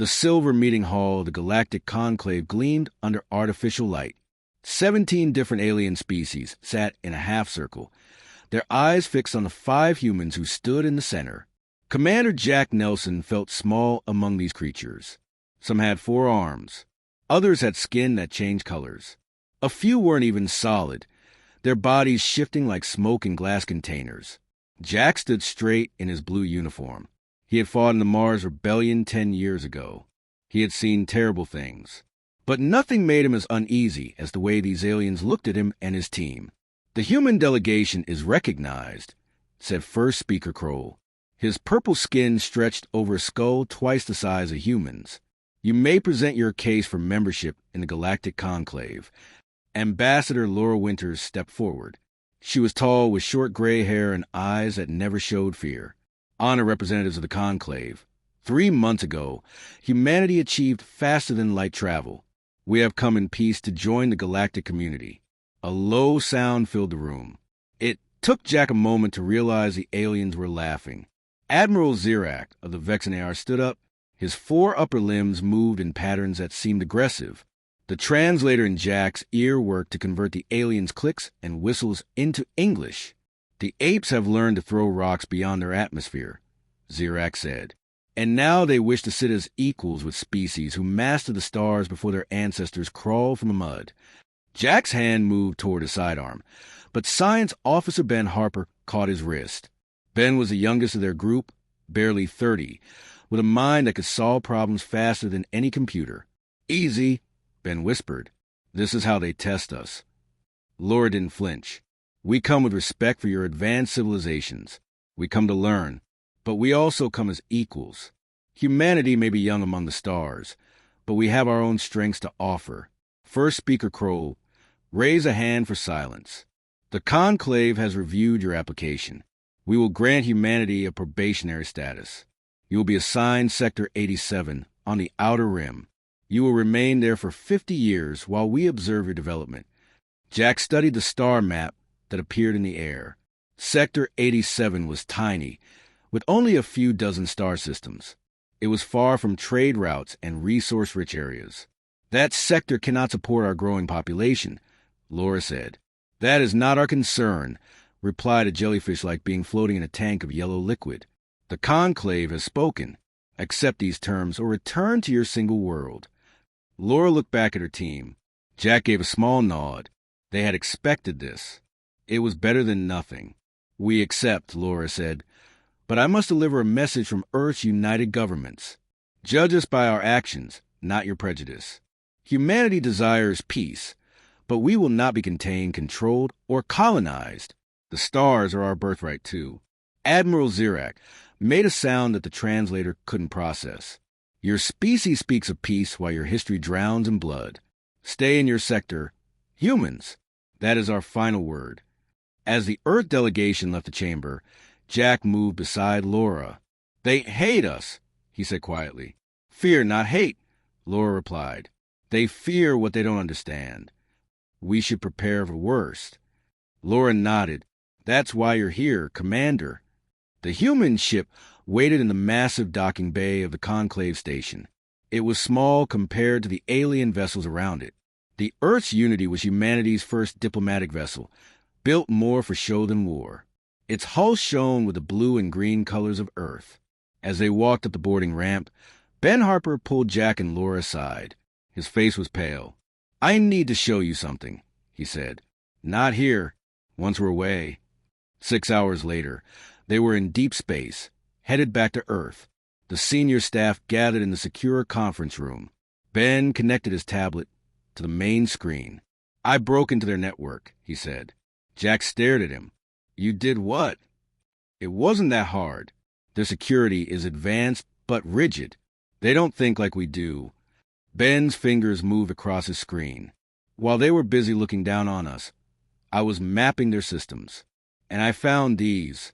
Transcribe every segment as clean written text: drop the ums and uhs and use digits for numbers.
The silver meeting hall of the Galactic Conclave gleamed under artificial light. 17 different alien species sat in a half-circle, their eyes fixed on the 5 humans who stood in the center. Commander Jack Nelson felt small among these creatures. Some had 4 arms. Others had skin that changed colors. A few weren't even solid, their bodies shifting like smoke in glass containers. Jack stood straight in his blue uniform. He had fought in the Mars Rebellion 10 years ago. He had seen terrible things. But nothing made him as uneasy as the way these aliens looked at him and his team. "The human delegation is recognized," said First Speaker Kroll. His purple skin stretched over a skull twice the size of humans. "You may present your case for membership in the Galactic Conclave." Ambassador Laura Winters stepped forward. She was tall with short gray hair and eyes that never showed fear. "Honor representatives of the Conclave. 3 months ago, humanity achieved faster-than-light travel. We have come in peace to join the galactic community." A low sound filled the room. It took Jack a moment to realize the aliens were laughing. Admiral Zirak of the Vexenaar stood up. His 4 upper limbs moved in patterns that seemed aggressive. The translator in Jack's ear worked to convert the aliens' clicks and whistles into English. "The apes have learned to throw rocks beyond their atmosphere," Zirak said. "And now they wish to sit as equals with species who mastered the stars before their ancestors crawled from the mud." Jack's hand moved toward his sidearm, but Science Officer Ben Harper caught his wrist. Ben was the youngest of their group, barely 30, with a mind that could solve problems faster than any computer. "Easy," Ben whispered. "This is how they test us." Laura didn't flinch. "We come with respect for your advanced civilizations. We come to learn, but we also come as equals. Humanity may be young among the stars, but we have our own strengths to offer." First Speaker Kroll, raise a hand for silence. "The Conclave has reviewed your application. We will grant humanity a probationary status. You will be assigned Sector 87 on the Outer Rim. You will remain there for 50 years while we observe your development." Jack studied the star map that appeared in the air. Sector 87 was tiny, with only a few dozen star systems. It was far from trade routes and resource-rich areas. "That sector cannot support our growing population," Laura said. "That is not our concern," replied a jellyfish like being floating in a tank of yellow liquid. "The Conclave has spoken. Accept these terms or return to your single world." Laura looked back at her team. Jack gave a small nod. They had expected this. It was better than nothing. "We accept," Laura said, "but I must deliver a message from Earth's united governments. Judge us by our actions, not your prejudice. Humanity desires peace, but we will not be contained, controlled, or colonized. The stars are our birthright, too." Admiral Zirak made a sound that the translator couldn't process. "Your species speaks of peace while your history drowns in blood. Stay in your sector. Humans, that is our final word." As the Earth delegation left the chamber, Jack moved beside Laura. "They hate us," he said quietly. "Fear, not hate," Laura replied. "They fear what they don't understand. We should prepare for the worst." Laura nodded. "That's why you're here, Commander." The human ship waited in the massive docking bay of the Conclave station. It was small compared to the alien vessels around it. The Earth's Unity was humanity's first diplomatic vessel, built more for show than war. Its hull shone with the blue and green colors of Earth. As they walked up the boarding ramp, Ben Harper pulled Jack and Laura aside. His face was pale. "I need to show you something," he said. "Not here. Once we're away." 6 hours later, they were in deep space, headed back to Earth. The senior staff gathered in the secure conference room. Ben connected his tablet to the main screen. "I broke into their network," he said. Jack stared at him. "You did what?" "It wasn't that hard. Their security is advanced but rigid. They don't think like we do." Ben's fingers moved across his screen. "While they were busy looking down on us, I was mapping their systems. And I found these."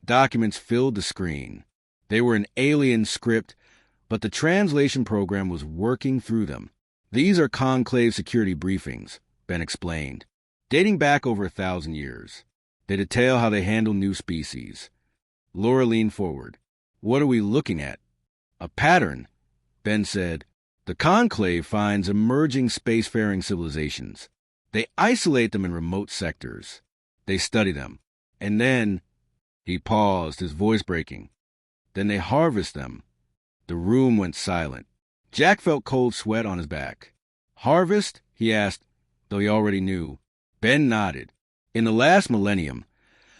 Documents filled the screen. They were in alien script, but the translation program was working through them. "These are Conclave security briefings," Ben explained, "dating back over 1,000 years. They detail how they handle new species." Laura leaned forward. "What are we looking at?" "A pattern," Ben said. The Conclave finds emerging spacefaring civilizations. They isolate them in remote sectors. They study them. And then, he paused, his voice breaking. Then they harvest them. The room went silent. Jack felt cold sweat on his back. Harvest? He asked, though he already knew. Ben nodded. In the last millennium,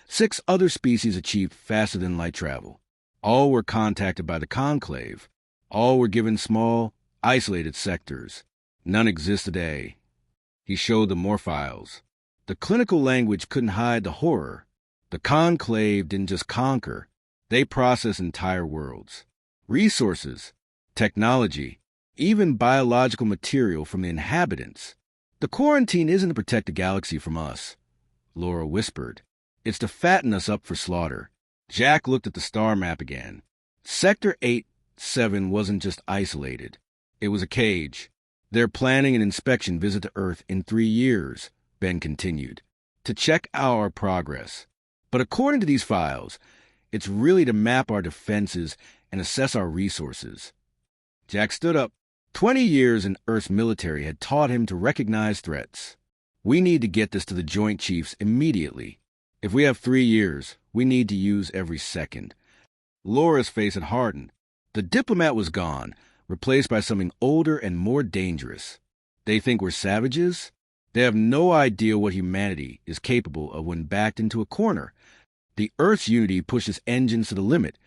6 other species achieved faster-than-light travel. All were contacted by the Conclave. All were given small, isolated sectors. None exist today. He showed them more files. The clinical language couldn't hide the horror. The Conclave didn't just conquer. They process entire worlds. Resources, technology, even biological material from the inhabitants. The quarantine isn't to protect the galaxy from us, Laura whispered. It's to fatten us up for slaughter. Jack looked at the star map again. Sector 8-7 wasn't just isolated. It was a cage. They're planning an inspection visit to Earth in 3 years, Ben continued, to check our progress. But according to these files, it's really to map our defenses and assess our resources. Jack stood up. 20 years in Earth's military had taught him to recognize threats. We need to get this to the Joint Chiefs immediately. If we have 3 years, we need to use every second. Laura's face had hardened. The diplomat was gone, replaced by something older and more dangerous. They think we're savages? They have no idea what humanity is capable of when backed into a corner. The Earth's unity pushes engines to the limit,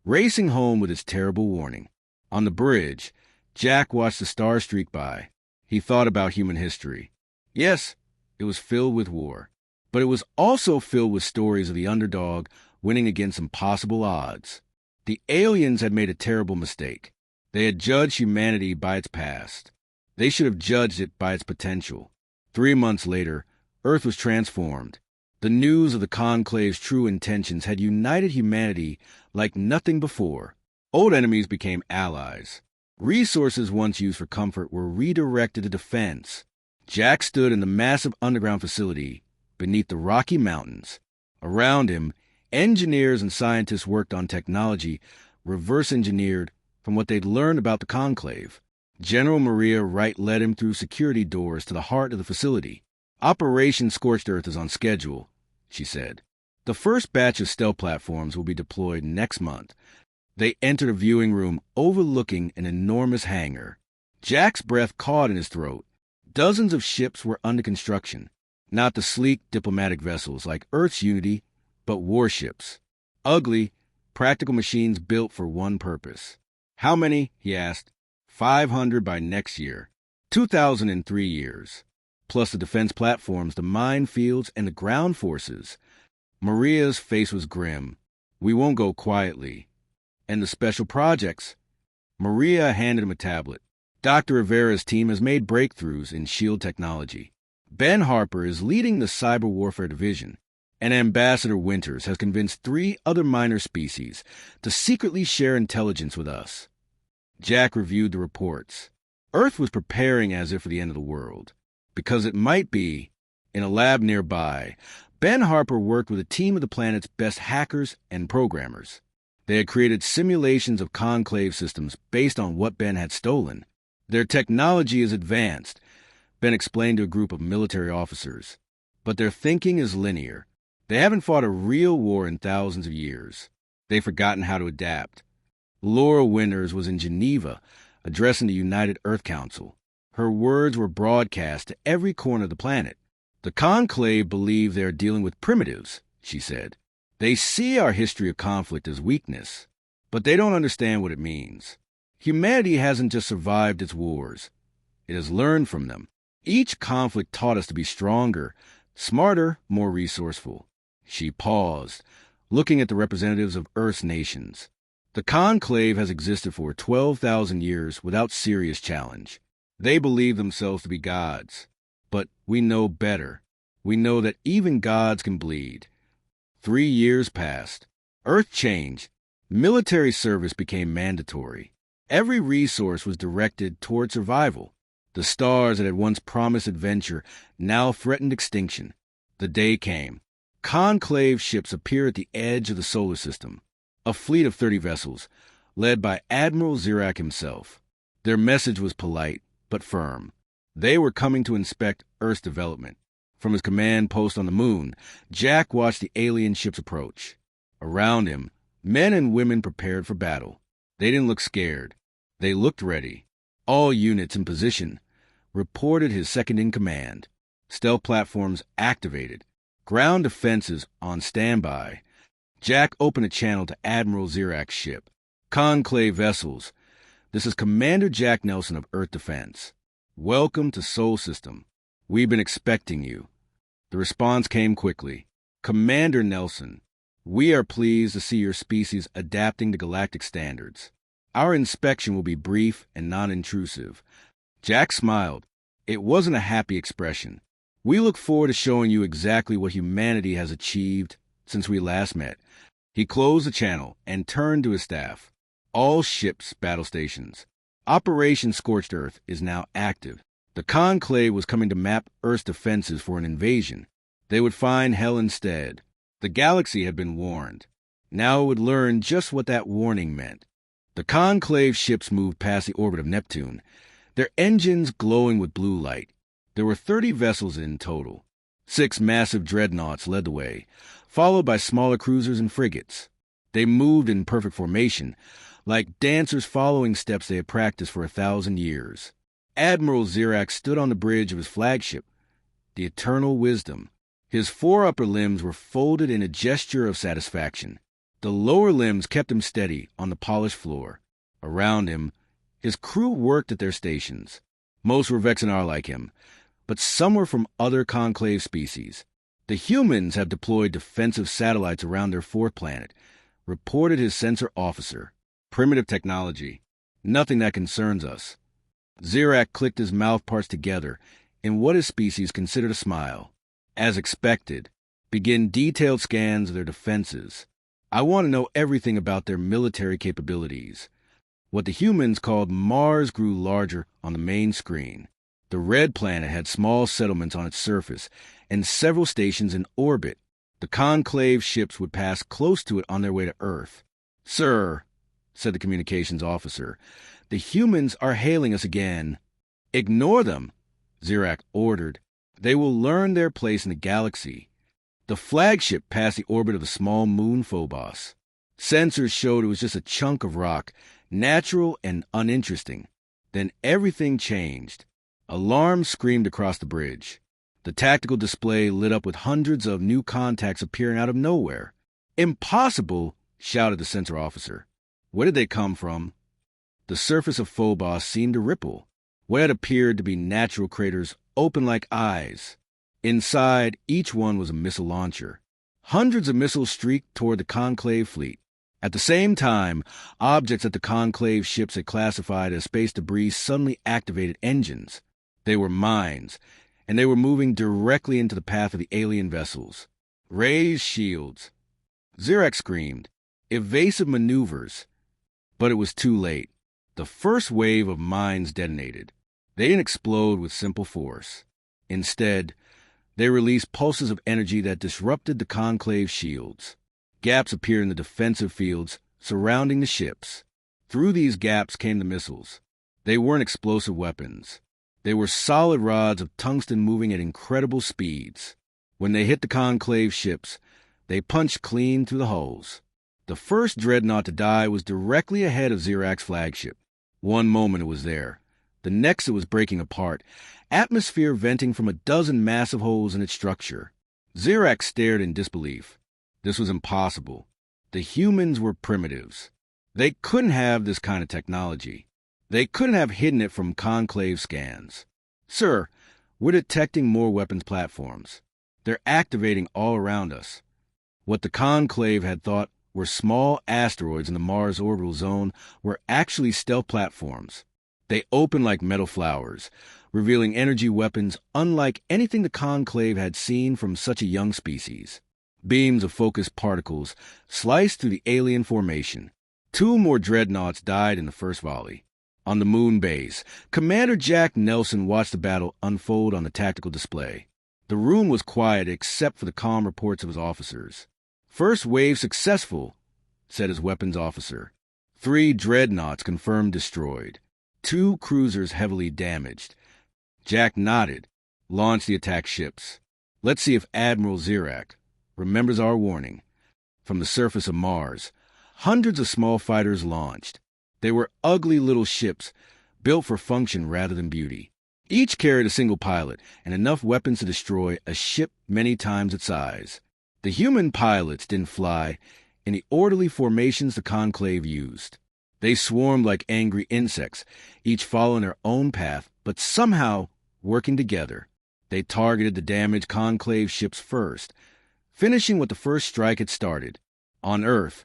racing home with its terrible warning. On the bridge, Jack watched the stars streak by. He thought about human history. Yes, it was filled with war, but it was also filled with stories of the underdog winning against impossible odds. The aliens had made a terrible mistake. They had judged humanity by its past. They should have judged it by its potential. 3 months later, Earth was transformed. The news of the Conclave's true intentions had united humanity like nothing before. Old enemies became allies. Resources once used for comfort were redirected to defense. Jack stood in the massive underground facility beneath the Rocky Mountains. Around him, engineers and scientists worked on technology reverse-engineered from what they'd learned about the Conclave. General Maria Wright led him through security doors to the heart of the facility. Operation Scorched Earth is on schedule, she said. The first batch of stealth platforms will be deployed next month. They entered a viewing room overlooking an enormous hangar. Jack's breath caught in his throat. Dozens of ships were under construction. Not the sleek diplomatic vessels like Earth's Unity, but warships. Ugly, practical machines built for one purpose. How many? He asked. 500 by next year. 2,000 in 3 years. Plus the defense platforms, the minefields, and the ground forces. Maria's face was grim. We won't go quietly. And the special projects. Maria handed him a tablet. Dr. Rivera's team has made breakthroughs in shield technology. Ben Harper is leading the cyber warfare division, and Ambassador Winters has convinced 3 other minor species to secretly share intelligence with us. Jack reviewed the reports. Earth was preparing as if for the end of the world. Because it might be. In a lab nearby, Ben Harper worked with a team of the planet's best hackers and programmers. They had created simulations of conclave systems based on what Ben had stolen. Their technology is advanced, Ben explained to a group of military officers. But their thinking is linear. They haven't fought a real war in thousands of years. They've forgotten how to adapt. Laura Winters was in Geneva, addressing the United Earth Council. Her words were broadcast to every corner of the planet. The Conclave believe they are dealing with primitives, she said. They see our history of conflict as weakness, but they don't understand what it means. Humanity hasn't just survived its wars. It has learned from them. Each conflict taught us to be stronger, smarter, more resourceful. She paused, looking at the representatives of Earth's nations. The Conclave has existed for 12,000 years without serious challenge. They believe themselves to be gods. But we know better. We know that even gods can bleed. 3 years passed. Earth changed. Military service became mandatory. Every resource was directed toward survival. The stars that had once promised adventure now threatened extinction. The day came. Conclave ships appeared at the edge of the solar system. A fleet of 30 vessels, led by Admiral Zirak himself. Their message was polite, but firm. They were coming to inspect Earth's development. From his command post on the moon, Jack watched the alien ships approach. Around him, men and women prepared for battle. They didn't look scared. They looked ready. All units in position, reported his second-in-command. Stealth platforms activated. Ground defenses on standby. Jack opened a channel to Admiral Zirak's ship. Conclave vessels. This is Commander Jack Nelson of Earth Defense. Welcome to Sol System. We've been expecting you. The response came quickly. Commander Nelson, we are pleased to see your species adapting to galactic standards. Our inspection will be brief and non-intrusive. Jack smiled. It wasn't a happy expression. We look forward to showing you exactly what humanity has achieved since we last met. He closed the channel and turned to his staff. All ships, battle stations. Operation Scorched Earth is now active. The Conclave was coming to map Earth's defenses for an invasion. They would find hell instead. The galaxy had been warned. Now it would learn just what that warning meant. The Conclave ships moved past the orbit of Neptune, their engines glowing with blue light. There were 30 vessels in total. 6 massive dreadnoughts led the way, followed by smaller cruisers and frigates. They moved in perfect formation, like dancers following steps they had practiced for 1,000 years. Admiral Zirak stood on the bridge of his flagship, the Eternal Wisdom. His 4 upper limbs were folded in a gesture of satisfaction. The lower limbs kept him steady on the polished floor. Around him, his crew worked at their stations. Most were Vexenar like him, but some were from other conclave species. The humans have deployed defensive satellites around their 4th planet, reported his sensor officer. Primitive technology. Nothing that concerns us. Zirak clicked his mouth parts together in what his species considered a smile. As expected, begin detailed scans of their defenses. I want to know everything about their military capabilities. What the humans called Mars grew larger on the main screen. The red planet had small settlements on its surface and several stations in orbit. The conclave ships would pass close to it on their way to Earth. Sir, said the communications officer, the humans are hailing us again. Ignore them, Zirak ordered. They will learn their place in the galaxy. The flagship passed the orbit of the small moon Phobos. Sensors showed it was just a chunk of rock, natural and uninteresting. Then everything changed. Alarms screamed across the bridge. The tactical display lit up with hundreds of new contacts appearing out of nowhere. Impossible, shouted the sensor officer. Where did they come from? The surface of Phobos seemed to ripple. What had appeared to be natural craters opened like eyes. Inside, each one was a missile launcher. Hundreds of missiles streaked toward the Conclave fleet. At the same time, objects that the Conclave ships had classified as space debris suddenly activated engines. They were mines, and they were moving directly into the path of the alien vessels. Raise shields. Zirak screamed. Evasive maneuvers. But it was too late. The first wave of mines detonated. They didn't explode with simple force. Instead, they released pulses of energy that disrupted the conclave shields. Gaps appeared in the defensive fields surrounding the ships. Through these gaps came the missiles. They weren't explosive weapons. They were solid rods of tungsten moving at incredible speeds. When they hit the conclave ships, they punched clean through the hulls. The first dreadnought to die was directly ahead of Zirak's flagship. One moment it was there. The next it was breaking apart, atmosphere venting from a dozen massive holes in its structure. Zirak stared in disbelief. This was impossible. The humans were primitives. They couldn't have this kind of technology. They couldn't have hidden it from conclave scans. Sir, we're detecting more weapons platforms. They're activating all around us. What the conclave had thought were small asteroids in the Mars orbital zone were actually stealth platforms. They opened like metal flowers, revealing energy weapons unlike anything the conclave had seen from such a young species. Beams of focused particles sliced through the alien formation. 2 more dreadnoughts died in the first volley. On the moon base, Commander Jack Nelson watched the battle unfold on the tactical display. The room was quiet except for the calm reports of his officers. First wave successful, said his weapons officer. 3 dreadnoughts confirmed destroyed. 2 cruisers heavily damaged. Jack nodded. Launch the attack ships. Let's see if Admiral Zirak remembers our warning. From the surface of Mars, hundreds of small fighters launched. They were ugly little ships, built for function rather than beauty. Each carried a single pilot and enough weapons to destroy a ship many times its size. The human pilots didn't fly in the orderly formations the Conclave used. They swarmed like angry insects, each following their own path, but somehow working together. They targeted the damaged Conclave ships first, finishing what the first strike had started. On Earth,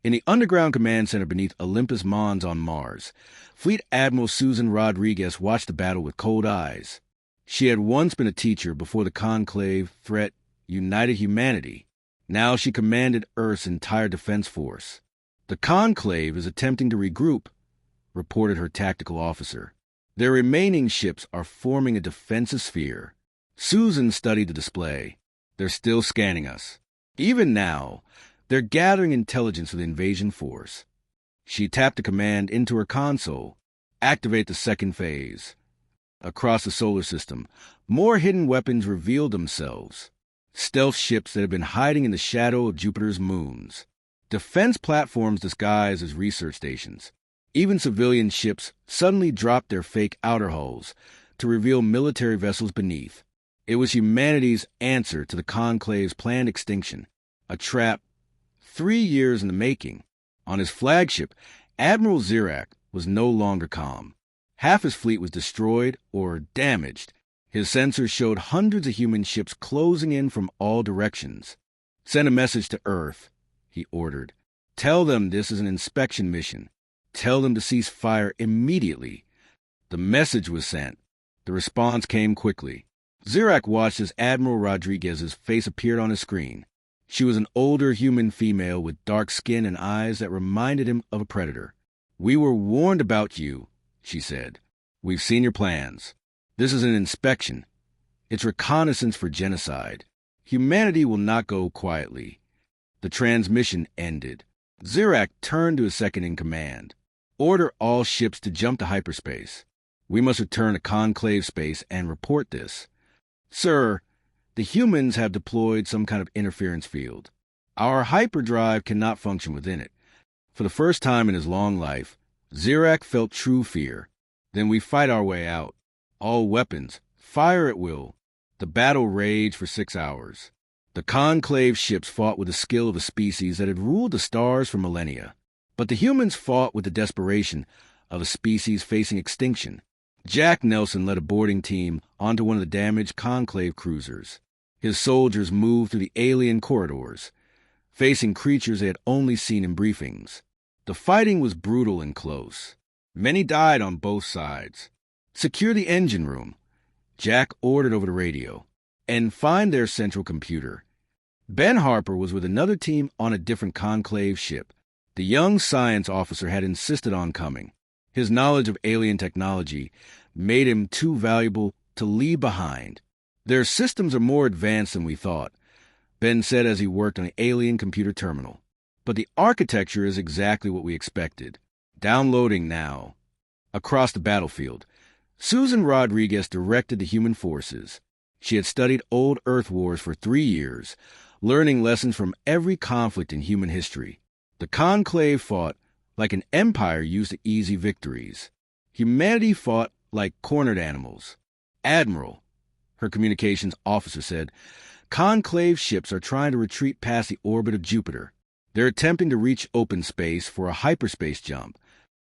in the underground command center beneath Olympus Mons on Mars, Fleet Admiral Susan Rodriguez watched the battle with cold eyes. She had once been a teacher before the Conclave threat united humanity. Now she commanded Earth's entire defense force. The Conclave is attempting to regroup, reported her tactical officer. Their remaining ships are forming a defensive sphere. Susan studied the display. They're still scanning us. Even now, they're gathering intelligence for the invasion force. She tapped a command into her console. Activate the second phase. Across the solar system, more hidden weapons revealed themselves. Stealth ships that had been hiding in the shadow of Jupiter's moons. Defense platforms disguised as research stations. Even civilian ships suddenly dropped their fake outer hulls to reveal military vessels beneath. It was humanity's answer to the Conclave's planned extinction, a trap 3 years in the making. On his flagship, Admiral Zirak was no longer calm. Half his fleet was destroyed or damaged. His sensors showed hundreds of human ships closing in from all directions. Send a message to Earth, he ordered. Tell them this is an inspection mission. Tell them to cease fire immediately. The message was sent. The response came quickly. Zirak watched as Admiral Rodriguez's face appeared on his screen. She was an older human female with dark skin and eyes that reminded him of a predator. We were warned about you, she said. We've seen your plans. This is an inspection. It's reconnaissance for genocide. Humanity will not go quietly. The transmission ended. Zirak turned to his second-in-command. Order all ships to jump to hyperspace. We must return to Conclave space and report this. Sir, the humans have deployed some kind of interference field. Our hyperdrive cannot function within it. For the first time in his long life, Zirak felt true fear. Then we fight our way out. All weapons, fire at will. The battle raged for 6 hours. The Conclave ships fought with the skill of a species that had ruled the stars for millennia. But the humans fought with the desperation of a species facing extinction. Jack Nelson led a boarding team onto one of the damaged Conclave cruisers. His soldiers moved through the alien corridors, facing creatures they had only seen in briefings. The fighting was brutal and close. Many died on both sides. Secure the engine room, Jack ordered over the radio, and find their central computer. Ben Harper was with another team on a different Conclave ship. The young science officer had insisted on coming. His knowledge of alien technology made him too valuable to leave behind. Their systems are more advanced than we thought, Ben said as he worked on the alien computer terminal. But the architecture is exactly what we expected. Downloading now. Across the battlefield, Susan Rodriguez directed the human forces. She had studied old Earth wars for 3 years, learning lessons from every conflict in human history. The Conclave fought like an empire used to easy victories. Humanity fought like cornered animals. Admiral, her communications officer said, Conclave ships are trying to retreat past the orbit of Jupiter. They're attempting to reach open space for a hyperspace jump.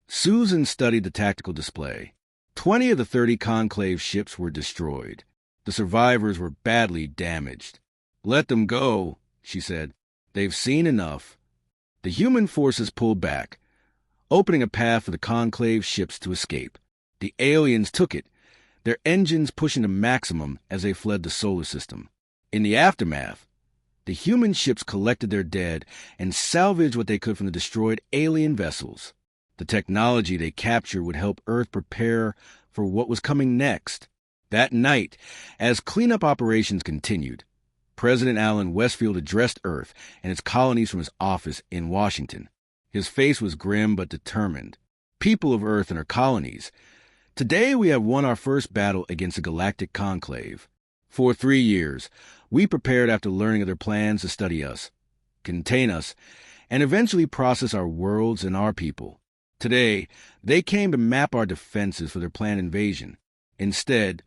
Susan studied the tactical display. 20 of the 30 Conclave ships were destroyed. The survivors were badly damaged. Let them go, she said. They've seen enough. The human forces pulled back, opening a path for the Conclave ships to escape. The aliens took it, their engines pushing to maximum as they fled the solar system. In the aftermath, the human ships collected their dead and salvaged what they could from the destroyed alien vessels. The technology they captured would help Earth prepare for what was coming next. That night, as cleanup operations continued, President Allen Westfield addressed Earth and its colonies from his office in Washington. His face was grim but determined. people of Earth and her colonies. Today we have won our first battle against the Galactic Conclave. For 3 years, we prepared after learning of their plans to study us, contain us, and eventually process our worlds and our people. Today, they came to map our defenses for their planned invasion. Instead,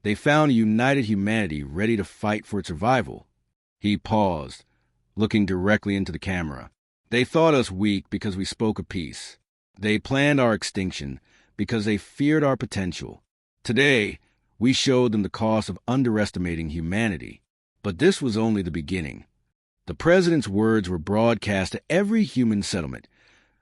they found a united humanity ready to fight for its survival. He paused, looking directly into the camera. They thought us weak because we spoke of peace. They planned our extinction because they feared our potential. Today, we showed them the cost of underestimating humanity. But this was only the beginning. The President's words were broadcast to every human settlement,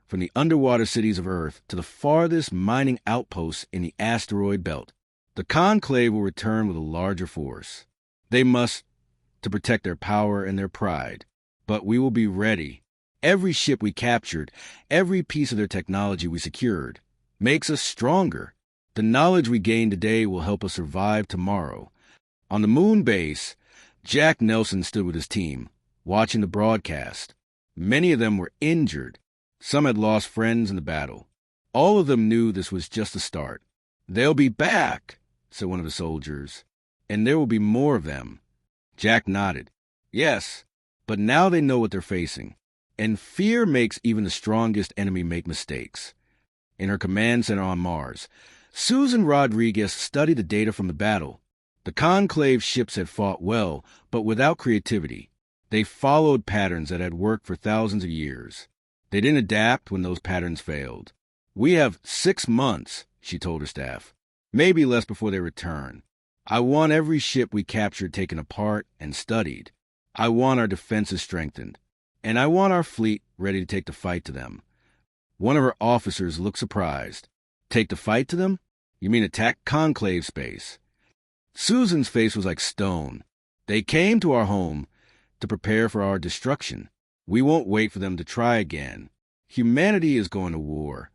from the underwater cities of Earth to the farthest mining outposts in the asteroid belt. The Conclave will return with a larger force. They must, to protect their power and their pride. But we will be ready. Every ship we captured, every piece of their technology we secured, makes us stronger. The knowledge we gain today will help us survive tomorrow. On the moon base, Jack Nelson stood with his team, watching the broadcast. Many of them were injured. Some had lost friends in the battle. All of them knew this was just the start. "They'll be back," said one of the soldiers, "and there will be more of them." Jack nodded. "Yes, but now they know what they're facing. And fear makes even the strongest enemy make mistakes." In her command center on Mars, Susan Rodriguez studied the data from the battle. The Conclave ships had fought well, but without creativity. They followed patterns that had worked for thousands of years. They didn't adapt when those patterns failed. "We have 6 months," she told her staff. "Maybe less before they return. I want every ship we captured taken apart and studied. I want our defenses strengthened. And I want our fleet ready to take the fight to them." One of her officers looked surprised. "Take the fight to them? You mean attack Conclave space?" Susan's face was like stone. "They came to our home to prepare for our destruction. We won't wait for them to try again. Humanity is going to war."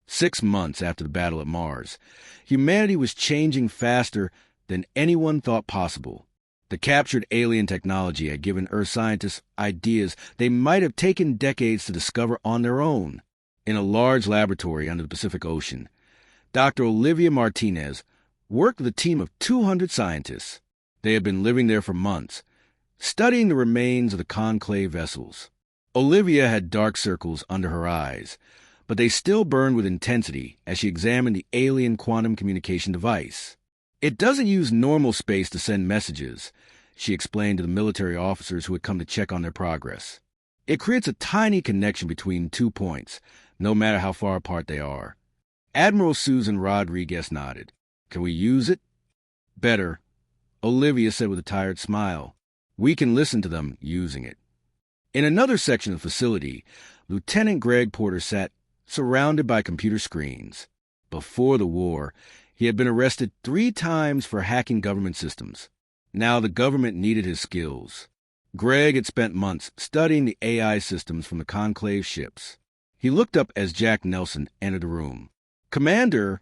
6 months after the battle at Mars, humanity was changing faster than anyone thought possible. The captured alien technology had given Earth scientists ideas they might have taken decades to discover on their own. In a large laboratory under the Pacific Ocean, Dr. Olivia Martinez worked with a team of 200 scientists. They had been living there for months, studying the remains of the Conclave vessels. Olivia had dark circles under her eyes, but they still burned with intensity as she examined the alien quantum communication device. "It doesn't use normal space to send messages," she explained to the military officers who had come to check on their progress. "It creates a tiny connection between 2 points, no matter how far apart they are." Admiral Susan Rodriguez nodded. "Can we use it?" "Better," Olivia said with a tired smile. "We can listen to them using it." In another section of the facility, Lieutenant Greg Porter sat surrounded by computer screens. Before the war, he had been arrested 3 times for hacking government systems. Now the government needed his skills. Greg had spent months studying the AI systems from the Conclave ships. He looked up as Jack Nelson entered the room. "Commander,"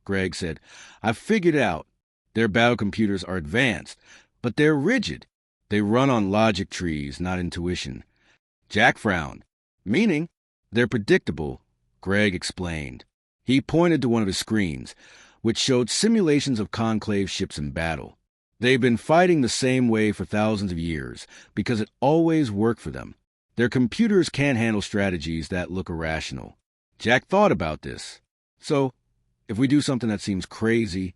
Greg said, "I've figured it out. Their battle computers are advanced, but they're rigid. They run on logic trees, not intuition." Jack frowned. "Meaning?" "They're predictable," Greg explained. He pointed to one of his screens, which showed simulations of Conclave ships in battle. They've been fighting the same way for thousands of years because it always worked for them. Their computers can't handle strategies that look irrational. Jack thought about this. "So, if we do something that seems crazy,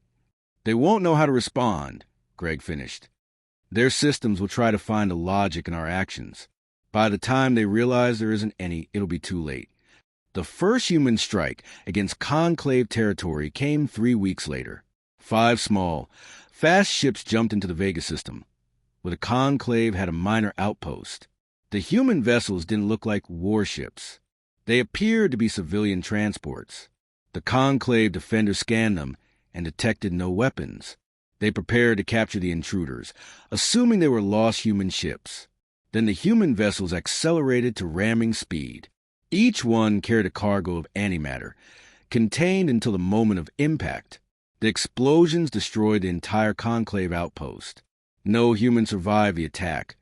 they won't know how to respond," Greg finished. "Their systems will try to find the logic in our actions. By the time they realize there isn't any, it'll be too late." The first human strike against Conclave territory came 3 weeks later. 5 small, fast ships jumped into the Vega system, where the Conclave had a minor outpost. The human vessels didn't look like warships. They appeared to be civilian transports. The Conclave defenders scanned them and detected no weapons. They prepared to capture the intruders, assuming they were lost human ships. Then the human vessels accelerated to ramming speed. Each one carried a cargo of antimatter, contained until the moment of impact. The explosions destroyed the entire Conclave outpost. No humans survived the attack,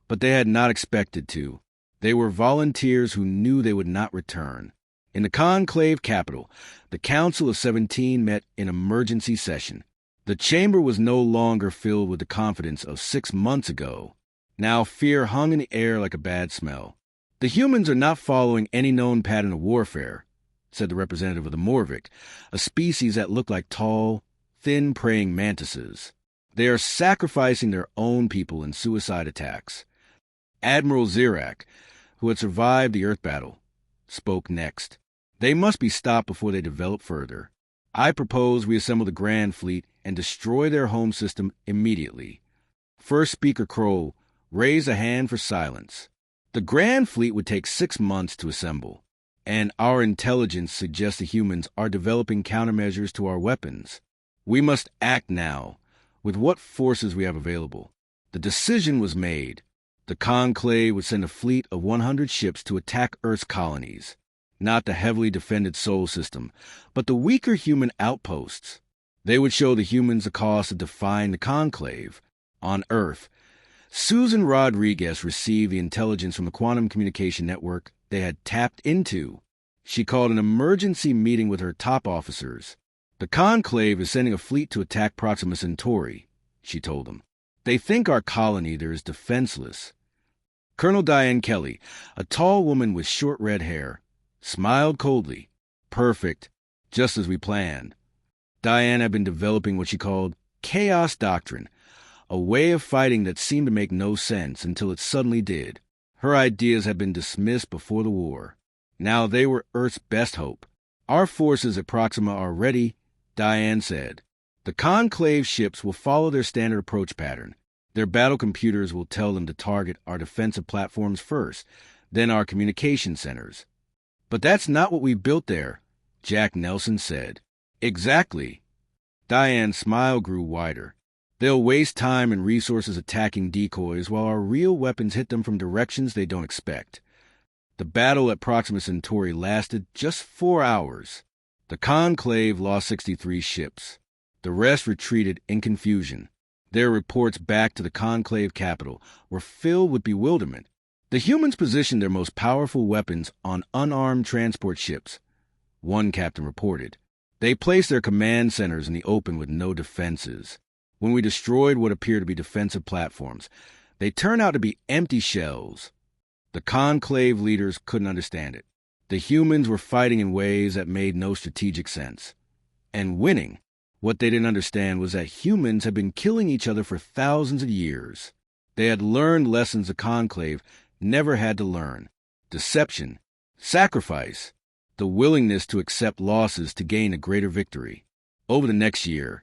but they had not expected to. They were volunteers who knew they would not return. In the conclave capital, the Council of 17 met in emergency session. The chamber was no longer filled with the confidence of 6 months ago. Now fear hung in the air like a bad smell. The humans are not following any known pattern of warfare, said the representative of the Morvic, a species that looked like tall, thin praying mantises. They are sacrificing their own people in suicide attacks. Admiral Zirak, who had survived the Earth battle, spoke next. They must be stopped before they develop further. I propose we assemble the Grand Fleet and destroy their home system immediately. First Speaker Kroll raised a hand for silence. The Grand Fleet would take 6 months to assemble, and our intelligence suggests the humans are developing countermeasures to our weapons. We must act now, with what forces we have available. The decision was made. The Conclave would send a fleet of 100 ships to attack Earth's colonies. Not the heavily defended Sol system, but the weaker human outposts. They would show the humans the cost of defying the Conclave. On Earth, Susan Rodriguez received the intelligence from the quantum communication network they had tapped into. She called an emergency meeting with her top officers. The Conclave is sending a fleet to attack Proxima Centauri, she told them. They think our colony there is defenseless. Colonel Diane Kelly, a tall woman with short red hair, smiled coldly. Perfect, just as we planned. Diane had been developing what she called chaos doctrine, a way of fighting that seemed to make no sense until it suddenly did. Her ideas had been dismissed before the war. Now they were Earth's best hope. Our forces at Proxima are ready, Diane said. The Conclave ships will follow their standard approach pattern. Their battle computers will tell them to target our defensive platforms first, then our communication centers. But that's not what we built there, Jack Nelson said. Exactly. Diane's smile grew wider. They'll waste time and resources attacking decoys while our real weapons hit them from directions they don't expect. The battle at Proxima Centauri lasted just 4 hours. The Conclave lost 63 ships. The rest retreated in confusion. Their reports back to the Conclave capital were filled with bewilderment. The humans positioned their most powerful weapons on unarmed transport ships, one captain reported. They placed their command centers in the open with no defenses. When we destroyed what appeared to be defensive platforms, they turned out to be empty shells. The Conclave leaders couldn't understand it. The humans were fighting in ways that made no strategic sense. And winning. What they didn't understand was that humans had been killing each other for thousands of years. They had learned lessons the Conclave never had to learn. Deception, sacrifice, the willingness to accept losses to gain a greater victory. Over the next year,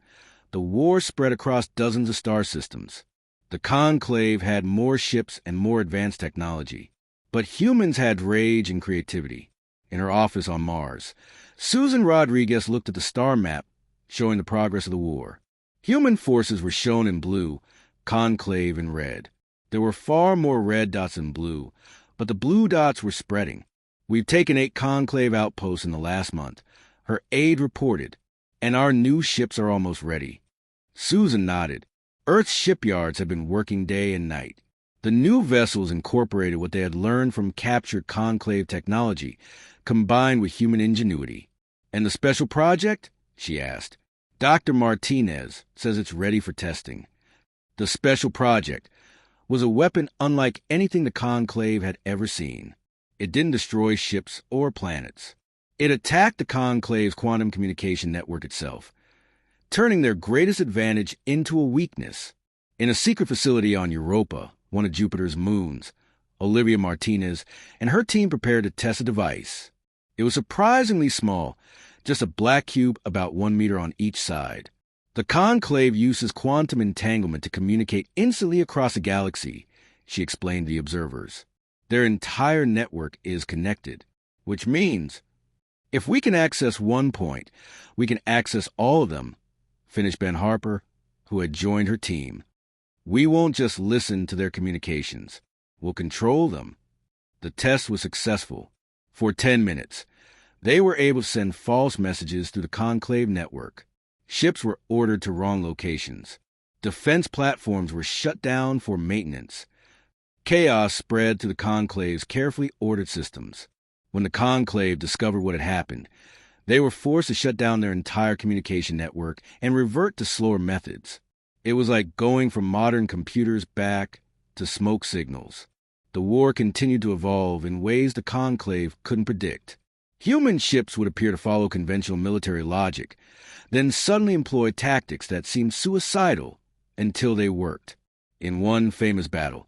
the war spread across dozens of star systems. The Conclave had more ships and more advanced technology. But humans had rage and creativity. In her office on Mars, Susan Rodriguez looked at the star map showing the progress of the war. Human forces were shown in blue, Conclave in red. There were far more red dots than blue, but the blue dots were spreading. We've taken 8 Conclave outposts in the last month, her aide reported, and our new ships are almost ready. Susan nodded. Earth's shipyards had been working day and night. The new vessels incorporated what they had learned from captured Conclave technology, combined with human ingenuity. And the special project? She asked. Dr. Martinez says it's ready for testing. The special project was a weapon unlike anything the Conclave had ever seen. It didn't destroy ships or planets. It attacked the Conclave's quantum communication network itself, turning their greatest advantage into a weakness. In a secret facility on Europa, one of Jupiter's moons, Olivia Martinez and her team prepared to test a device. It was surprisingly small, just a black cube about 1 meter on each side. The Conclave uses quantum entanglement to communicate instantly across a galaxy, she explained to the observers. Their entire network is connected, which means if we can access one point, we can access all of them, finished Ben Harper, who had joined her team. We won't just listen to their communications. We'll control them. The test was successful. For 10 minutes, they were able to send false messages through the Conclave network. Ships were ordered to wrong locations. Defense platforms were shut down for maintenance. Chaos spread through the Conclave's carefully ordered systems. When the Conclave discovered what had happened, they were forced to shut down their entire communication network and revert to slower methods. It was like going from modern computers back to smoke signals. The war continued to evolve in ways the Conclave couldn't predict. Human ships would appear to follow conventional military logic, then suddenly employ tactics that seemed suicidal until they worked. In one famous battle,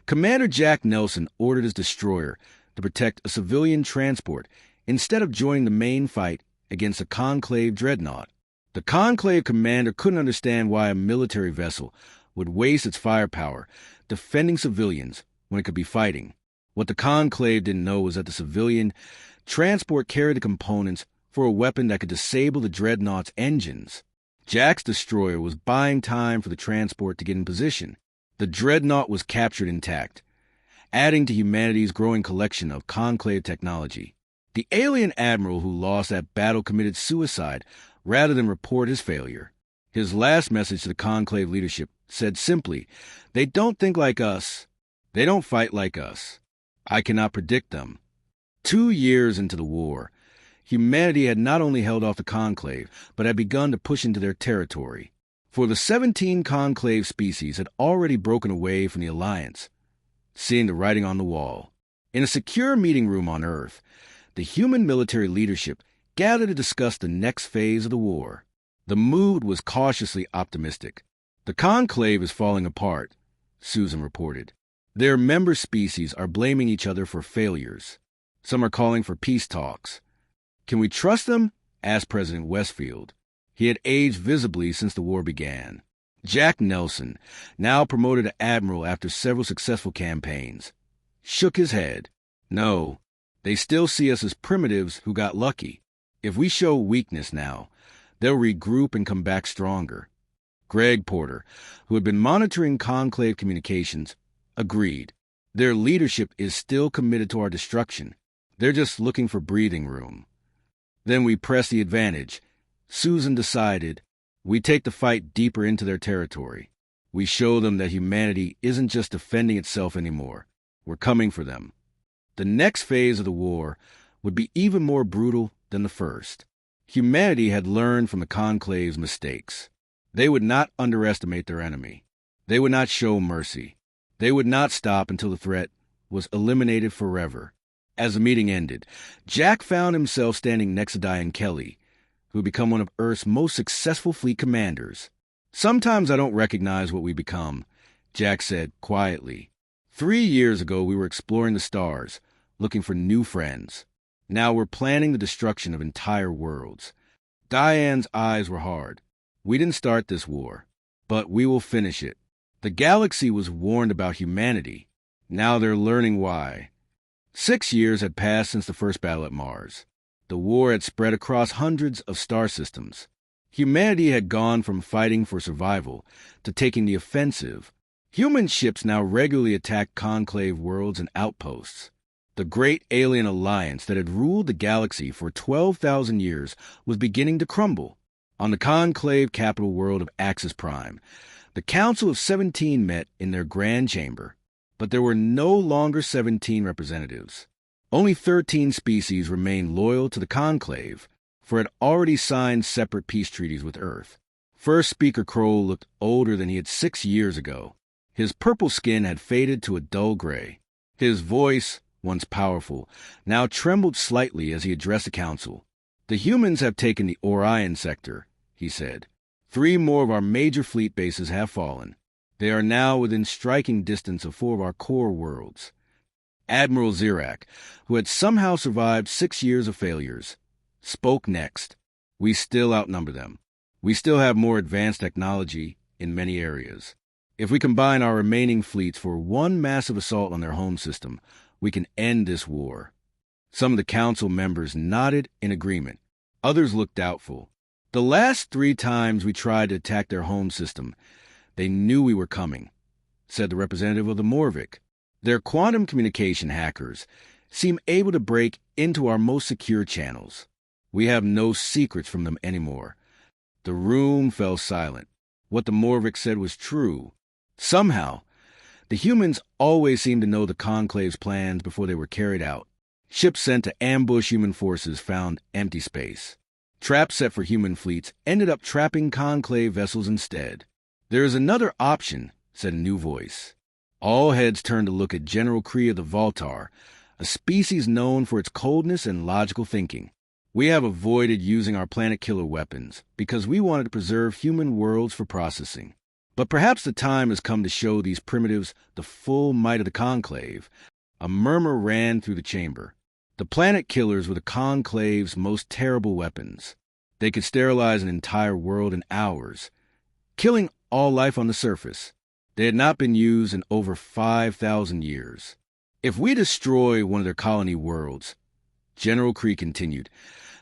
Commander Jack Nelson ordered his destroyer to protect a civilian transport instead of joining the main fight against a Conclave dreadnought. The Conclave commander couldn't understand why a military vessel would waste its firepower defending civilians when it could be fighting. What the Conclave didn't know was that the civilian transport carried the components for a weapon that could disable the dreadnought's engines. Jack's destroyer was buying time for the transport to get in position. The dreadnought was captured intact, adding to humanity's growing collection of Conclave technology. The alien admiral who lost that battle committed suicide rather than report his failure. His last message to the Conclave leadership said simply, "They don't think like us. They don't fight like us. I cannot predict them." 2 years into the war, humanity had not only held off the Conclave, but had begun to push into their territory. For the 17 Conclave species had already broken away from the Alliance, seeing the writing on the wall. In a secure meeting room on Earth, the human military leadership gathered to discuss the next phase of the war. The mood was cautiously optimistic. "The Conclave is falling apart," Susan reported. "Their member species are blaming each other for failures. Some are calling for peace talks." "Can we trust them?" asked President Westfield. He had aged visibly since the war began. Jack Nelson, now promoted to admiral after several successful campaigns, shook his head. "No, they still see us as primitives who got lucky. If we show weakness now, they'll regroup and come back stronger." Greg Porter, who had been monitoring Conclave communications, agreed. "Their leadership is still committed to our destruction. They're just looking for breathing room." "Then we press the advantage," Susan decided. "We take the fight deeper into their territory. We show them that humanity isn't just defending itself anymore. We're coming for them." The next phase of the war would be even more brutal than the first. Humanity had learned from the Conclave's mistakes. They would not underestimate their enemy. They would not show mercy. They would not stop until the threat was eliminated forever. As the meeting ended, Jack found himself standing next to Diane Kelly, who had become one of Earth's most successful fleet commanders. "Sometimes I don't recognize what we become," Jack said quietly. 3 years ago, we were exploring the stars, looking for new friends. Now we're planning the destruction of entire worlds. Diane's eyes were hard. "We didn't start this war, but we will finish it. The galaxy was warned about humanity. Now they're learning why." 6 years had passed since the first battle at Mars. The war had spread across hundreds of star systems. Humanity had gone from fighting for survival to taking the offensive. Human ships now regularly attacked Conclave worlds and outposts. The great alien alliance that had ruled the galaxy for 12,000 years was beginning to crumble. On the Conclave capital world of HFY, the Council of 17 met in their grand chamber, but there were no longer 17 representatives. Only 13 species remained loyal to the Conclave, for it had already signed separate peace treaties with Earth. First Speaker Kroll looked older than he had 6 years ago. His purple skin had faded to a dull gray. His voice, once powerful, now trembled slightly as he addressed the council. "The humans have taken the Orion sector," he said. 3 more of our major fleet bases have fallen. They are now within striking distance of 4 of our core worlds. Admiral Zirak, who had somehow survived 6 years of failures, spoke next. "We still outnumber them. We still have more advanced technology in many areas. If we combine our remaining fleets for one massive assault on their home system, we can end this war." Some of the council members nodded in agreement. Others looked doubtful. "The last 3 times we tried to attack their home system, they knew we were coming," said the representative of the Morvic. "Their quantum communication hackers seem able to break into our most secure channels. We have no secrets from them anymore." The room fell silent. What the Morvic said was true. Somehow, the humans always seemed to know the Conclave's plans before they were carried out. Ships sent to ambush human forces found empty space. Traps set for human fleets ended up trapping Conclave vessels instead. "There is another option," said a new voice. All heads turned to look at General Kree of the Voltar, a species known for its coldness and logical thinking. "We have avoided using our planet-killer weapons because we wanted to preserve human worlds for processing. But perhaps the time has come to show these primitives the full might of the Conclave." A murmur ran through the chamber. The planet-killers were the Conclave's most terrible weapons. They could sterilize an entire world in hours, killing all life on the surface. They had not been used in over 5,000 years. "If we destroy one of their colony worlds," General Kree continued,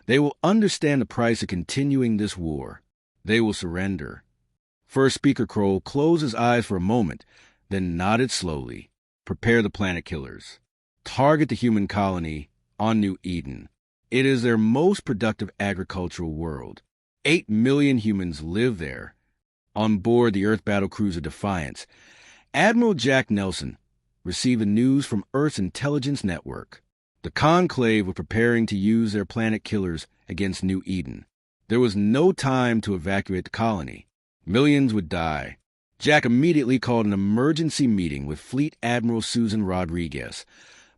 "they will understand the price of continuing this war. They will surrender." First Speaker Kroll closed his eyes for a moment, then nodded slowly. "Prepare the planet killers. Target the human colony on New Eden. It is their most productive agricultural world. 8 million humans live there." On board the Earth battlecruiser Defiance, Admiral Jack Nelson received the news from Earth's intelligence network. The Conclave were preparing to use their planet killers against New Eden. There was no time to evacuate the colony. Millions would die. Jack immediately called an emergency meeting with Fleet Admiral Susan Rodriguez,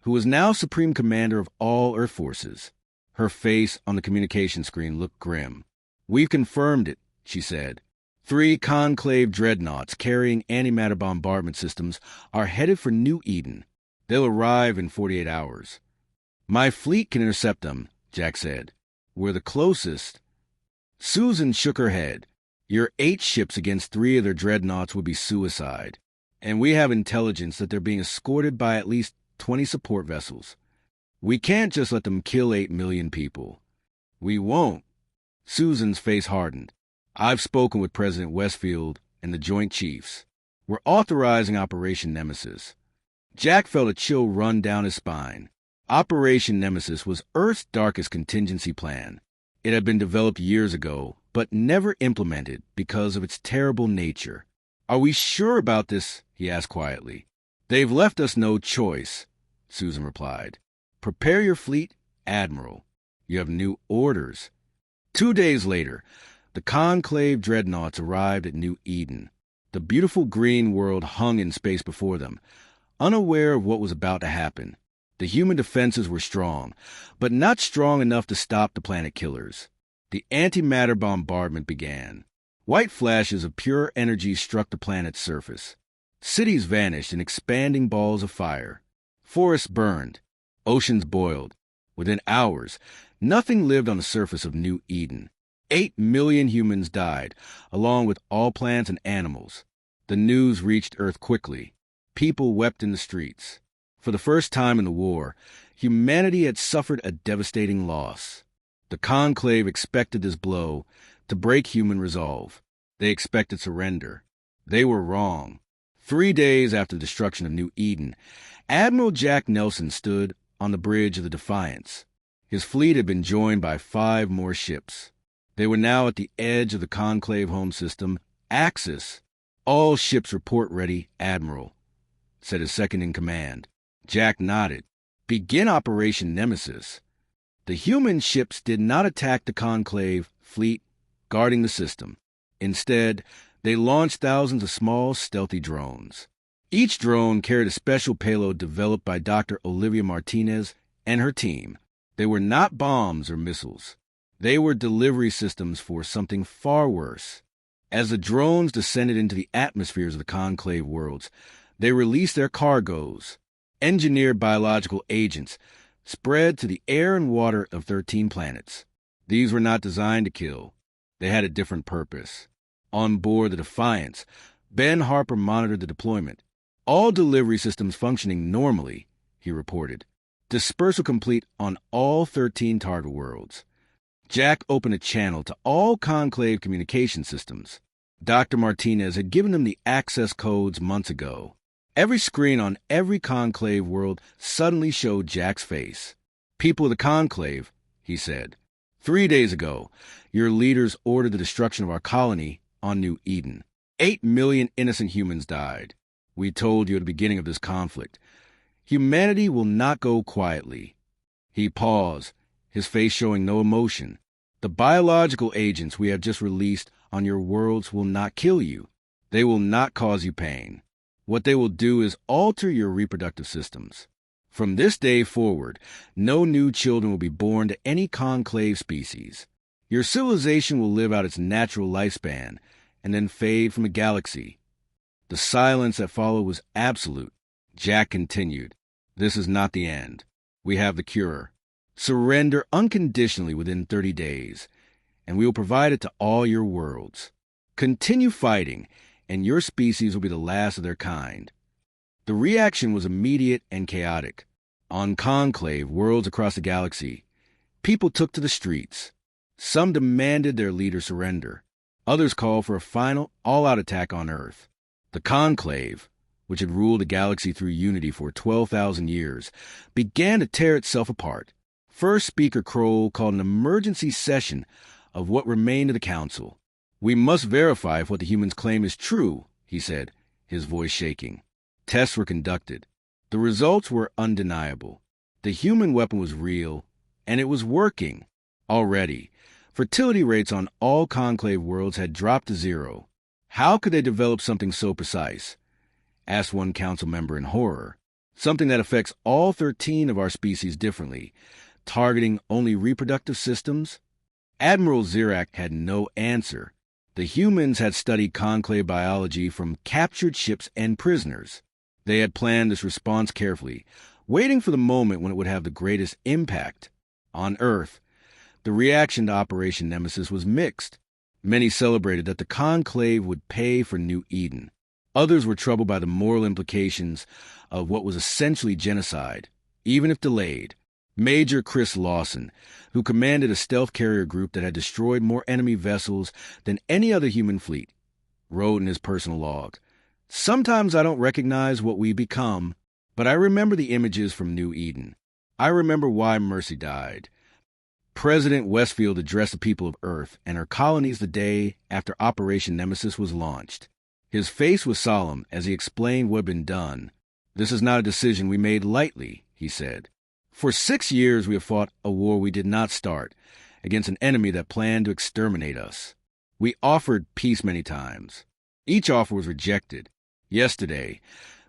who was now Supreme Commander of all Earth forces. Her face on the communication screen looked grim. "We've confirmed it," she said. 3 Conclave dreadnoughts carrying antimatter bombardment systems are headed for New Eden. They'll arrive in 48 hours. "My fleet can intercept them," Jack said. "We're the closest." Susan shook her head. "Your 8 ships against 3 of their dreadnoughts would be suicide. And we have intelligence that they're being escorted by at least 20 support vessels. We can't just let them kill 8 million people." "We won't." Susan's face hardened. "I've spoken with President Westfield and the Joint Chiefs. We're authorizing Operation Nemesis." Jack felt a chill run down his spine. Operation Nemesis was Earth's darkest contingency plan. It had been developed years ago, but never implemented because of its terrible nature. "Are we sure about this?" he asked quietly. "They've left us no choice," Susan replied. "Prepare your fleet, Admiral. You have new orders." 2 days later, the Conclave dreadnoughts arrived at New Eden. The beautiful green world hung in space before them, unaware of what was about to happen. The human defenses were strong, but not strong enough to stop the planet killers. The antimatter bombardment began. White flashes of pure energy struck the planet's surface. Cities vanished in expanding balls of fire. Forests burned. Oceans boiled. Within hours, nothing lived on the surface of New Eden. 8 million humans died, along with all plants and animals. The news reached Earth quickly. People wept in the streets. For the first time in the war, humanity had suffered a devastating loss. The Conclave expected this blow to break human resolve. They expected surrender. They were wrong. 3 days after the destruction of New Eden, Admiral Jack Nelson stood on the bridge of the Defiance. His fleet had been joined by 5 more ships. They were now at the edge of the Conclave home system, Axis. "All ships report ready, Admiral," said his second-in-command. Jack nodded. "Begin Operation Nemesis." The human ships did not attack the Conclave fleet guarding the system. Instead, they launched thousands of small, stealthy drones. Each drone carried a special payload developed by Dr. Olivia Martinez and her team. They were not bombs or missiles. They were delivery systems for something far worse. As the drones descended into the atmospheres of the Conclave worlds, they released their cargoes. Engineered biological agents spread to the air and water of 13 planets. These were not designed to kill. They had a different purpose. On board the Defiance, Ben Harper monitored the deployment. "All delivery systems functioning normally," he reported. "Dispersal complete on all 13 target worlds." Jack opened a channel to all Conclave communication systems. Dr. Martinez had given them the access codes months ago. Every screen on every Conclave world suddenly showed Jack's face. "People of the Conclave," he said. 3 days ago, your leaders ordered the destruction of our colony on New Eden. 8 million innocent humans died. We told you at the beginning of this conflict. Humanity will not go quietly. He paused, his face showing no emotion. The biological agents we have just released on your worlds will not kill you. They will not cause you pain. What they will do is alter your reproductive systems. From this day forward, no new children will be born to any conclave species. Your civilization will live out its natural lifespan and then fade from the galaxy. The silence that followed was absolute. Jack continued, "This is not the end. We have the cure. Surrender unconditionally within 30 days, and we will provide it to all your worlds. Continue fighting, and your species will be the last of their kind." The reaction was immediate and chaotic. On conclave worlds across the galaxy, people took to the streets. Some demanded their leader surrender. Others called for a final, all-out attack on Earth. The conclave, which had ruled the galaxy through unity for 12,000 years, began to tear itself apart. First Speaker Kroll called an emergency session of what remained of the council. "We must verify if what the humans claim is true," he said, his voice shaking. Tests were conducted. The results were undeniable. The human weapon was real, and it was working. Already, fertility rates on all conclave worlds had dropped to 0. How could they develop something so precise? Asked one council member in horror. Something that affects all 13 of our species differently, targeting only reproductive systems? Admiral Zirak had no answer. The humans had studied conclave biology from captured ships and prisoners. They had planned this response carefully, waiting for the moment when it would have the greatest impact. On Earth, the reaction to Operation Nemesis was mixed. Many celebrated that the conclave would pay for New Eden. Others were troubled by the moral implications of what was essentially genocide, even if delayed. Major Chris Lawson, who commanded a stealth carrier group that had destroyed more enemy vessels than any other human fleet, wrote in his personal log, "Sometimes I don't recognize what we become, but I remember the images from New Eden. I remember why Mercy died." President Westfield addressed the people of Earth and her colonies the day after Operation Nemesis was launched. His face was solemn as he explained what had been done. "This is not a decision we made lightly," he said. "For 6 years we have fought a war we did not start, against an enemy that planned to exterminate us. We offered peace many times. Each offer was rejected. Yesterday,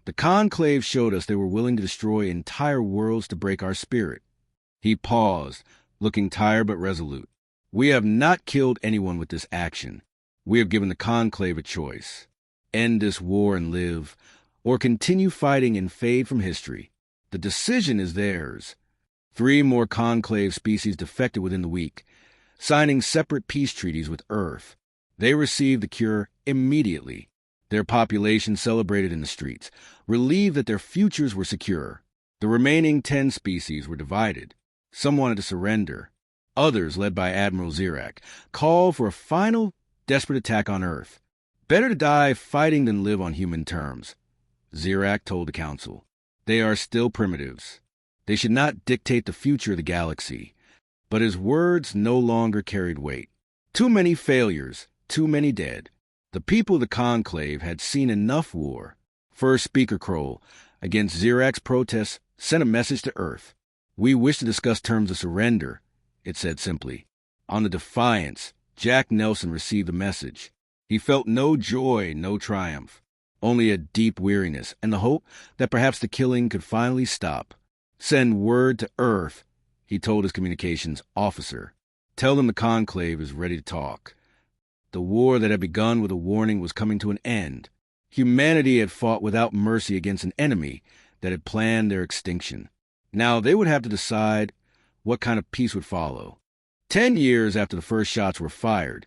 the conclave showed us they were willing to destroy entire worlds to break our spirit." He paused, looking tired but resolute. "We have not killed anyone with this action. We have given the conclave a choice. End this war and live, or continue fighting and fade from history. The decision is theirs." 3 more conclave species defected within the week, signing separate peace treaties with Earth. They received the cure immediately. Their population celebrated in the streets, relieved that their futures were secure. The remaining 10 species were divided. Some wanted to surrender. Others, led by Admiral Zirak, called for a final, desperate attack on Earth. "Better to die fighting than live on human terms," Zirak told the council. "They are still primitives. They should not dictate the future of the galaxy." But his words no longer carried weight. Too many failures, too many dead. The people of the conclave had seen enough war. First Speaker Kroll, against Zirak's protests, sent a message to Earth. "We wish to discuss terms of surrender," it said simply. On the Defiance, Jack Nelson received the message. He felt no joy, no triumph, only a deep weariness and the hope that perhaps the killing could finally stop. "Send word to Earth," he told his communications officer. "Tell them the conclave is ready to talk." The war that had begun with a warning was coming to an end. Humanity had fought without mercy against an enemy that had planned their extinction. Now they would have to decide what kind of peace would follow. 10 years after the first shots were fired,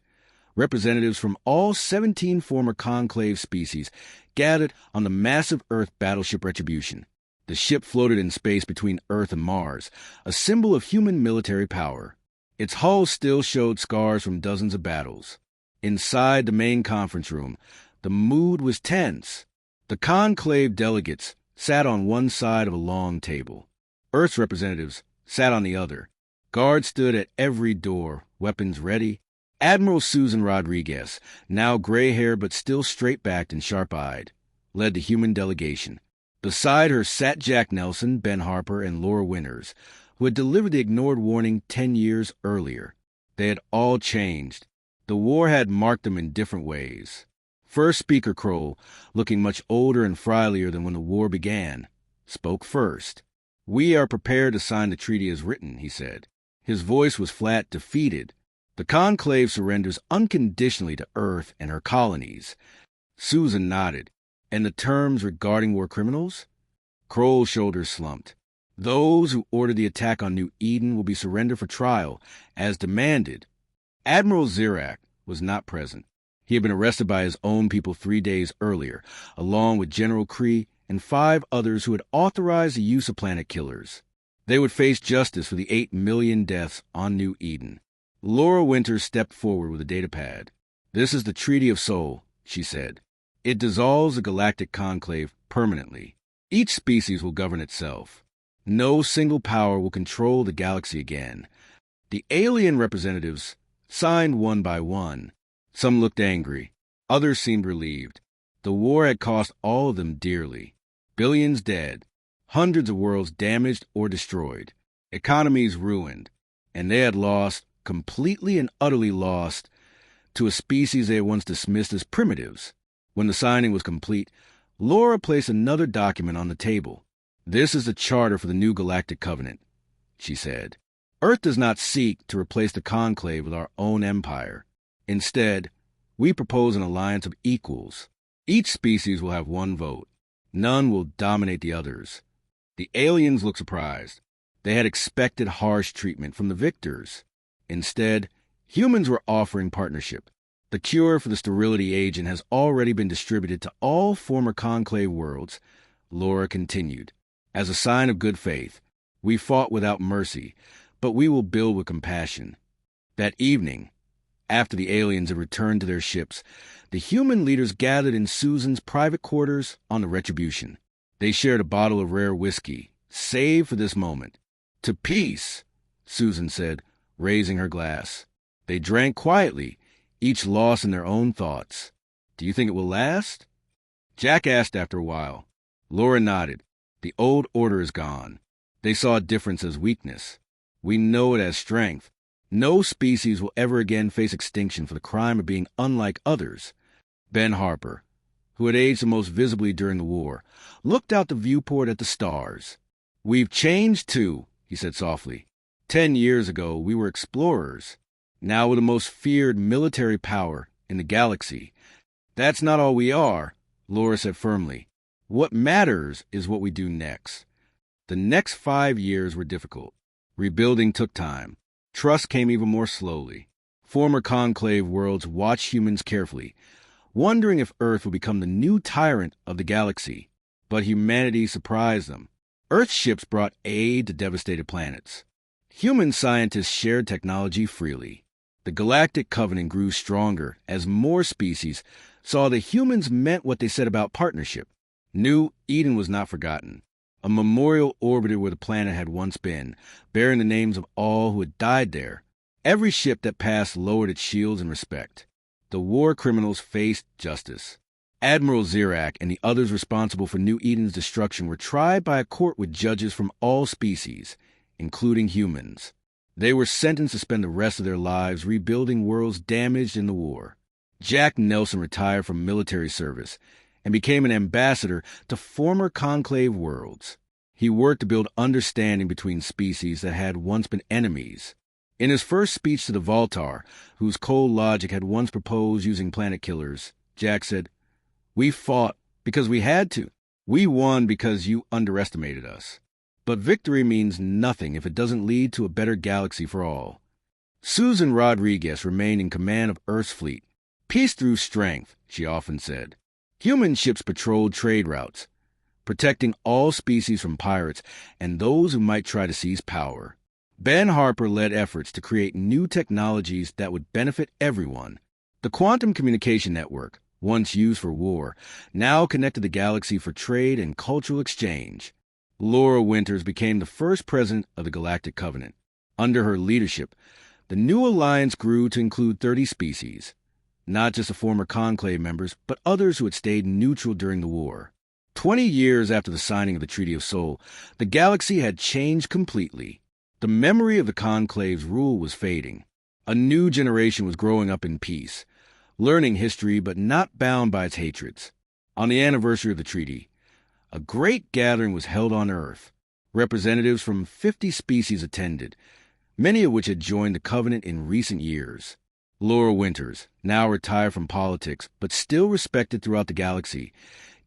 representatives from all 17 former conclave species gathered on the massive Earth battleship Retribution. The ship floated in space between Earth and Mars, a symbol of human military power. Its hull still showed scars from dozens of battles. Inside the main conference room, the mood was tense. The conclave delegates sat on one side of a long table. Earth's representatives sat on the other. Guards stood at every door, weapons ready. Admiral Susan Rodriguez, now gray-haired but still straight-backed and sharp-eyed, led the human delegation. Beside her sat Jack Nelson, Ben Harper, and Laura Winters, who had delivered the ignored warning 10 years earlier. They had all changed. The war had marked them in different ways. First speaker Kroll, looking much older and frilier than when the war began, spoke first. "We are prepared to sign the treaty as written," he said. His voice was flat, defeated. "The Conclave surrenders unconditionally to Earth and her colonies." Susan nodded. "And the terms regarding war criminals?" Kroll's shoulders slumped. "Those who ordered the attack on New Eden will be surrendered for trial, as demanded." Admiral Zirak was not present. He had been arrested by his own people 3 days earlier, along with General Kree and 5 others who had authorized the use of planet killers. They would face justice for the 8 million deaths on New Eden. Laura Winters stepped forward with a datapad. "This is the Treaty of Soul," she said. "It dissolves the Galactic Conclave permanently. Each species will govern itself. No single power will control the galaxy again." The alien representatives signed one by one. Some looked angry. Others seemed relieved. The war had cost all of them dearly. Billions dead, hundreds of worlds damaged or destroyed, economies ruined, and they had lost, completely and utterly lost, to a species they had once dismissed as primitives. When the signing was complete, Laura placed another document on the table. "This is the charter for the new Galactic Covenant," she said. "Earth does not seek to replace the Conclave with our own empire. Instead, we propose an alliance of equals. Each species will have one vote. None will dominate the others." The aliens looked surprised. They had expected harsh treatment from the victors. Instead, humans were offering partnership. "The cure for the sterility agent has already been distributed to all former Conclave worlds," Laura continued. "As a sign of good faith, we fought without mercy, but we will build with compassion." That evening, after the aliens had returned to their ships, the human leaders gathered in Susan's private quarters on the Retribution. They shared a bottle of rare whiskey, saved for this moment. "To peace," Susan said, raising her glass. They drank quietly, each lost in their own thoughts. "Do you think it will last?" Jack asked after a while. Laura nodded. "The old order is gone. They saw difference as weakness. We know it as strength. No species will ever again face extinction for the crime of being unlike others." Ben Harper, who had aged the most visibly during the war, looked out the viewport at the stars. "We've changed too," he said softly. 10 years ago, we were explorers. Now we're the most feared military power in the galaxy. "That's not all we are," Laura said firmly. "What matters is what we do next." The next 5 years were difficult. Rebuilding took time. Trust came even more slowly. Former Conclave worlds watched humans carefully, wondering if Earth would become the new tyrant of the galaxy. But humanity surprised them. Earth ships brought aid to devastated planets. Human scientists shared technology freely. The Galactic Covenant grew stronger as more species saw that humans meant what they said about partnership. New Eden was not forgotten. A memorial orbited where the planet had once been, bearing the names of all who had died there. Every ship that passed lowered its shields in respect. The war criminals faced justice. Admiral Zirak and the others responsible for New Eden's destruction were tried by a court with judges from all species, including humans. They were sentenced to spend the rest of their lives rebuilding worlds damaged in the war. Jack Nelson retired from military service and became an ambassador to former Conclave worlds. He worked to build understanding between species that had once been enemies. In his first speech to the Voltar, whose cold logic had once proposed using planet killers, Jack said, "We fought because we had to. We won because you underestimated us. But victory means nothing if it doesn't lead to a better galaxy for all." Susan Rodriguez remained in command of Earth's fleet. "Peace through strength," she often said. Human ships patrolled trade routes, protecting all species from pirates and those who might try to seize power. Ben Harper led efforts to create new technologies that would benefit everyone. The quantum communication network, once used for war, now connected the galaxy for trade and cultural exchange. Laura Winters became the first president of the Galactic Covenant. Under her leadership, the new alliance grew to include 30 species. Not just the former Conclave members, but others who had stayed neutral during the war. 20 years after the signing of the Treaty of Soul, the galaxy had changed completely. The memory of the Conclave's rule was fading. A new generation was growing up in peace, learning history but not bound by its hatreds. On the anniversary of the treaty, a great gathering was held on Earth. Representatives from 50 species attended, many of which had joined the Covenant in recent years. Laura Winters, now retired from politics but still respected throughout the galaxy,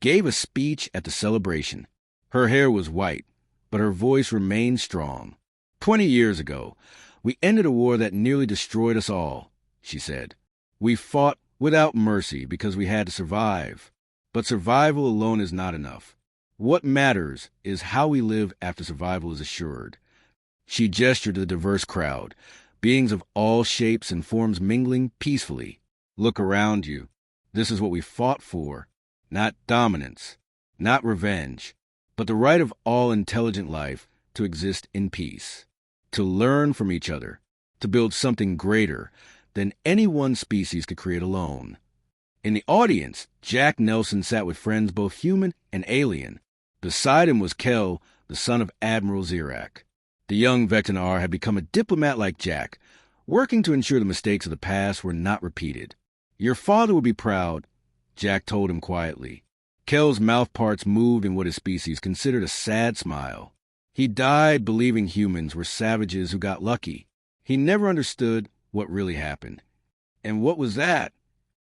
gave a speech at the celebration. Her hair was white, but her voice remained strong. 20 years ago, we ended a war that nearly destroyed us all, she said. We fought without mercy because we had to survive. But survival alone is not enough. What matters is how we live after survival is assured. She gestured to the diverse crowd, beings of all shapes and forms mingling peacefully. Look around you. This is what we fought for. Not dominance, not revenge, but the right of all intelligent life to exist in peace, to learn from each other, to build something greater than any one species could create alone. In the audience, Jack Nelson sat with friends both human and alien. Beside him was Kel, the son of Admiral Zirak. The young Vectanar had become a diplomat like Jack, working to ensure the mistakes of the past were not repeated. Your father would be proud, Jack told him quietly. Kel's mouth parts moved in what his species considered a sad smile. He died believing humans were savages who got lucky. He never understood what really happened. And what was that?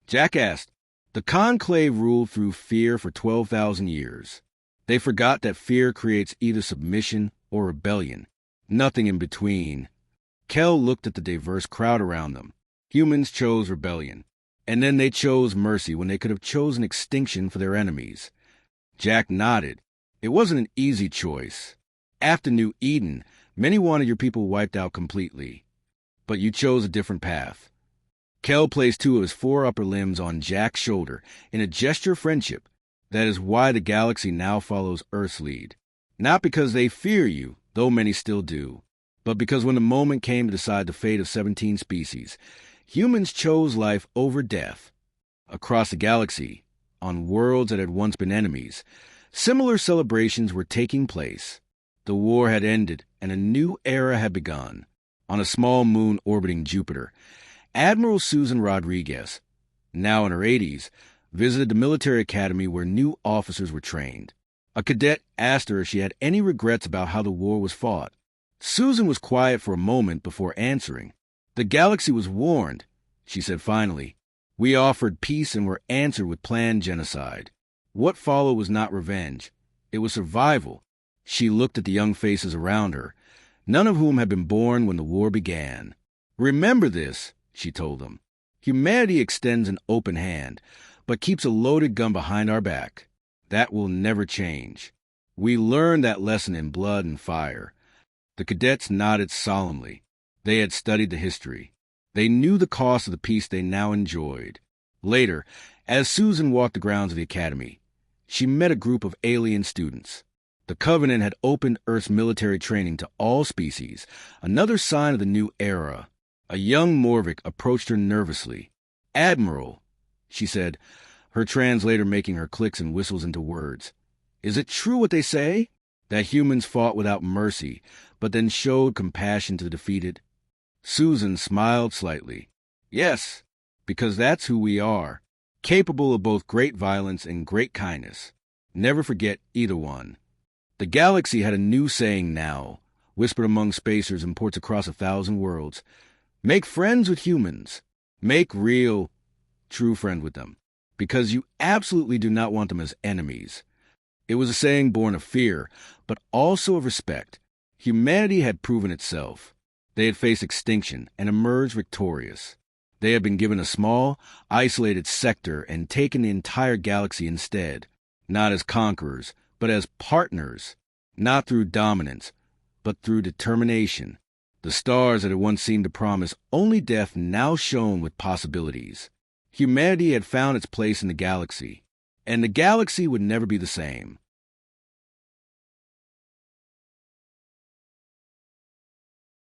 Jack asked. The Conclave ruled through fear for 12,000 years. They forgot that fear creates either submission or rebellion, nothing in between. Kel looked at the diverse crowd around them. Humans chose rebellion, and then they chose mercy when they could have chosen extinction for their enemies. Jack nodded. It wasn't an easy choice. After New Eden, many wanted your people wiped out completely. But you chose a different path. Kel placed two of his four upper limbs on Jack's shoulder in a gesture of friendship. That is why the galaxy now follows Earth's lead. Not because they fear you, though many still do, but because when the moment came to decide the fate of 17 species, humans chose life over death. Across the galaxy, on worlds that had once been enemies, similar celebrations were taking place. The war had ended, and a new era had begun. On a small moon orbiting Jupiter, Admiral Susan Rodriguez, now in her 80s, visited the military academy where new officers were trained. A cadet asked her if she had any regrets about how the war was fought. Susan was quiet for a moment before answering. The galaxy was warned, she said finally. We offered peace and were answered with planned genocide. What followed was not revenge. It was survival. She looked at the young faces around her, none of whom had been born when the war began. Remember this, she told them. Humanity extends an open hand, but keeps a loaded gun behind our back. That will never change. We learned that lesson in blood and fire. The cadets nodded solemnly. They had studied the history. They knew the cost of the peace they now enjoyed. Later, as Susan walked the grounds of the academy, she met a group of alien students. The Covenant had opened Earth's military training to all species, another sign of the new era. A young Morvic approached her nervously. Admiral, she said, her translator making her clicks and whistles into words. Is it true what they say? That humans fought without mercy, but then showed compassion to the defeated? Susan smiled slightly. Yes, because that's who we are, capable of both great violence and great kindness. Never forget either one. The galaxy had a new saying now, whispered among spacers in ports across 1,000 worlds. Make friends with humans. Make real, true friend with them, because you absolutely do not want them as enemies. It was a saying born of fear, but also of respect. Humanity had proven itself. They had faced extinction and emerged victorious. They had been given a small, isolated sector and taken the entire galaxy instead, not as conquerors, but as partners, not through dominance, but through determination. The stars that had once seemed to promise only death now shone with possibilities. Humanity had found its place in the galaxy, and the galaxy would never be the same.